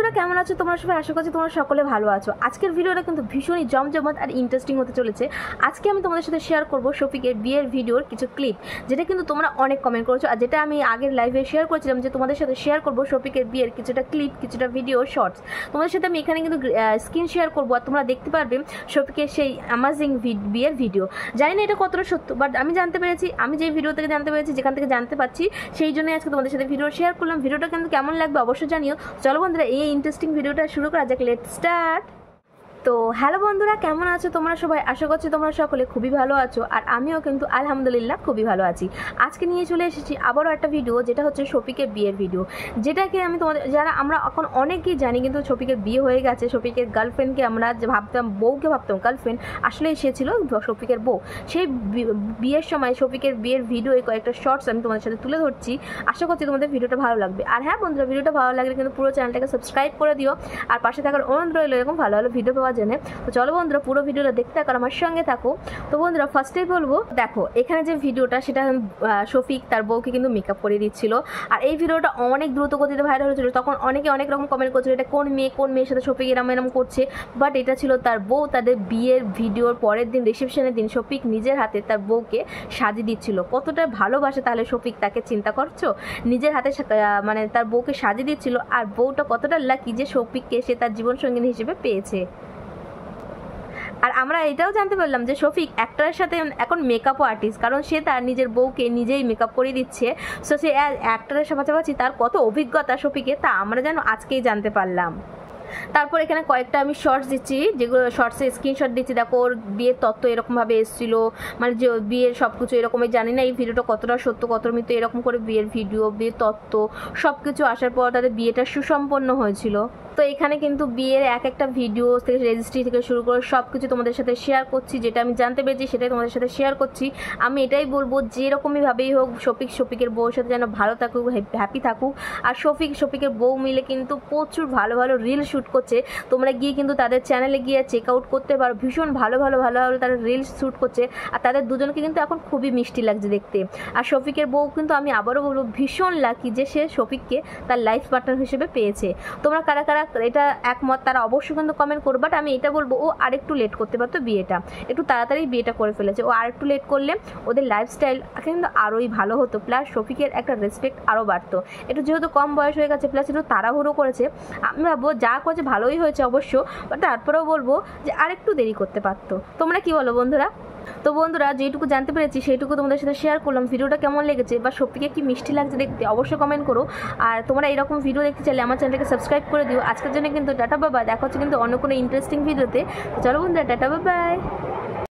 বন্ধুরা কেমন আছো তোমরা সবাই? আশা করছি তোমরা সকলে ভালো আছো। আজকের ভিডিওটা কিন্তু ভীষণই জমজমাট আর ইন্টারেস্টিং হতে চলেছে। আজকে আমি তোমাদের সাথে শেয়ার করব শফিকের বিয়ের ভিডিওর কিছু ক্লিপ, যেটা কিন্তু তোমরা অনেক কমেন্ট করেছো, আর যেটা আমি আগের লাইভে শেয়ার করেছিলাম যে তোমাদের সাথে শেয়ার করব শফিকের বিয়ের কিছুটা ক্লিপ, কিছুটা ভিডিও শর্টস। তোমাদের সাথে আমি এখানে কিন্তু স্ক্রিন শেয়ার করবো, আর তোমরা দেখতে পারবে শফিকের সেই অ্যামাজিং বিয়ের ভিডিও। জানি না এটা কতটা সত্য, বাট আমি জানতে পেরেছি, আমি যে ভিডিও থেকে জানতে পেরেছি, যেখান থেকে জানতে পারছি, সেই জন্য আজকে তোমাদের সাথে ভিডিও শেয়ার করলাম। ভিডিওটা কিন্তু কেমন লাগবে অবশ্যই জানিও। চলো বন্ধুরা এই ইন্টারেস্টিং ভিডিওটা শুরু করা যাক। Let's start. তো হ্যালো বন্ধুরা, কেমন আছো তোমরা সবাই? আশা করছি তোমরা সকলে খুবই ভালো আছো, আর আমিও কিন্তু আলহামদুলিল্লাহ খুবই ভালো আছি। আজকে নিয়ে চলে এসেছি আবারও একটা ভিডিও, যেটা হচ্ছে শফিকের বিয়ের ভিডিও, যেটাকে আমি তোমাদের যারা আমরা এখন অনেকেই জানি, কিন্তু শফিকের বিয়ে হয়ে গেছে। শফিকের গার্লফ্রেন্ডকে আমরা যে ভাবতাম, বউকে ভাবতাম গার্লফ্রেন্ড, আসলে সে ছিল শফিকের বউ। সেই বিয়ের সময় শফিকের বিয়ের ভিডিও কয়েকটা শর্টস আমি তোমাদের সাথে তুলে ধরছি। আশা করছি তোমাদের ভিডিওটা ভালো লাগবে। আর হ্যাঁ বন্ধুরা, ভিডিওটা ভালো লাগলে কিন্তু পুরো চ্যানেলটাকে সাবস্ক্রাইব করে দিও, আর পাশে থাকার অনুরোধ রইল এরকম ভালো ভালো ভিডিও পাওয়ার জন্য। তো চলো বন্ধুরা পুরো ভিডিওটা দেখতে থাকো, আমার সঙ্গে থাকো। তো বন্ধুরা ফার্স্টেই বলবো, দেখো এখানে যে ভিডিওটা, সেটা শফিক তার বউকে কিন্তু মেকআপ করে দিচ্ছিল। আর এই ভিডিওটা অনেক দ্রুত গতিতে ভাইরাল হয়েছিল। তখন অনেকে অনেক রকম কমেন্ট করছিল, এটা কোন মেয়ের সাথে শফিক এরম করছে। বাট এটা ছিল তার বউ। তাদের বিয়ের ভিডিওর পরের দিন, রিসেপশনের দিন, শফিক নিজের হাতে তার বউকে সাজিয়ে দিচ্ছিল। কতটা ভালোবাসে তাহলে শফিক, তাকে চিন্তা করছো? নিজের হাতে মানে তার বউকে সাজিয়ে দিচ্ছিল। আর বউটা কতটা লাকি যে শফিককে সে তার জীবনসঙ্গিনী হিসেবে পেয়েছে। আর আমরা এটাও জানতে পারলাম যে শফিক অ্যাক্টরের সাথে এখন মেকআপও আর্টিস্ট, কারণ সে তার নিজের বউকে নিজেই মেকআপ করে দিচ্ছে। সো সে অ্যাক্টরের পাশাপাশি তার কত অভিজ্ঞতা শফিকে, তা আমরা যেন আজকেই জানতে পারলাম। তারপর এখানে কয়েকটা আমি শর্টস দিচ্ছি, যেগুলো শর্টসে স্ক্রিনশট দিচ্ছি। দেখো ওর বিয়ের তত্ত্ব এরকমভাবে এসেছিলো, মানে যে বিয়ের সব কিছু এরকমই। জানি না এই ভিডিওটা কতটা সত্য কতটা মিথ্যা, এরকম করে বিয়ের ভিডিও, বিয়ের তত্ত্ব সব কিছু আসার পর তাদের বিয়েটা সুসম্পন্ন হয়েছিল। তো এখানে কিন্তু বিয়ের এক একটা ভিডিও থেকে, রেজিস্ট্রি থেকে শুরু করে সব কিছু তোমাদের সাথে শেয়ার করছি। যেটা আমি জানতে পেরেছি সেটাই তোমাদের সাথে শেয়ার করছি। আমি এটাই বলবো, যেরকমইভাবেই হোক শফিকের বউর সাথে যেন ভালো থাকুক, হ্যাপি থাকুক। আর শফিকের বউ মিলে কিন্তু প্রচুর ভালো ভালো রিল শ্যুট করছে। তোমরা গিয়ে কিন্তু তাদের চ্যানেলে গিয়ে চেক আউট করতে পারো। ভীষণ ভালো তারা রিলস শ্যুট করছে, আর তাদের দুজনকে কিন্তু এখন খুবই মিষ্টি লাগছে দেখতে। আর শফিকের বউ কিন্তু আমি আবারও বলবো ভীষণ লাকি যে সে শফিককে তার লাইফ পার্টনার হিসেবে পেয়েছে। তোমরা কারা কারা এটা একমত তারা অবশ্যই কিন্তু কমেন্ট করো। বাট আমি এটা বলবো, ও আরেকটু লেট করতে পারতো বিয়েটা, একটু তাড়াতাড়ি বিয়েটা করে ফেলেছে। ও আরেকটু লেট করলে ওদের লাইফস্টাইল কিন্তু আরোই ভালো হতো, প্লাস শফিকের একটা রেসপেক্ট আরও বাড়তো। একটু যেহেতু কম বয়স হয়ে গেছে, প্লাস একটু তাড়াহুড়ো করেছে। আমি ভাববো যা করেছে ভালোই হয়েছে অবশ্য, বাট তারপরেও বলবো যে আরেকটু দেরি করতে পারতো। তোমরা কি বলো বন্ধুরা? তো বন্ধুরা যেটুকু জানতে পেরেছি সেইটুকু তোমাদের সাথে শেয়ার করলাম। ভিডিওটা কেমন লেগেছে বা শফিকে কি মিষ্টি লাগছে দেখতে অবশ্যই কমেন্ট করো। আর তোমরা এরকম ভিডিও দেখতে চাইলে আমার চ্যানেলটাকে সাবস্ক্রাইব করে দিও। আজকের জন্য কিন্তু টাটা বাই বাই, দেখা হচ্ছে কিন্তু অন্য কোনো ইন্টারেস্টিং ভিডিওতে। তো চলো বন্ধুরা, টাটা বাই বাই।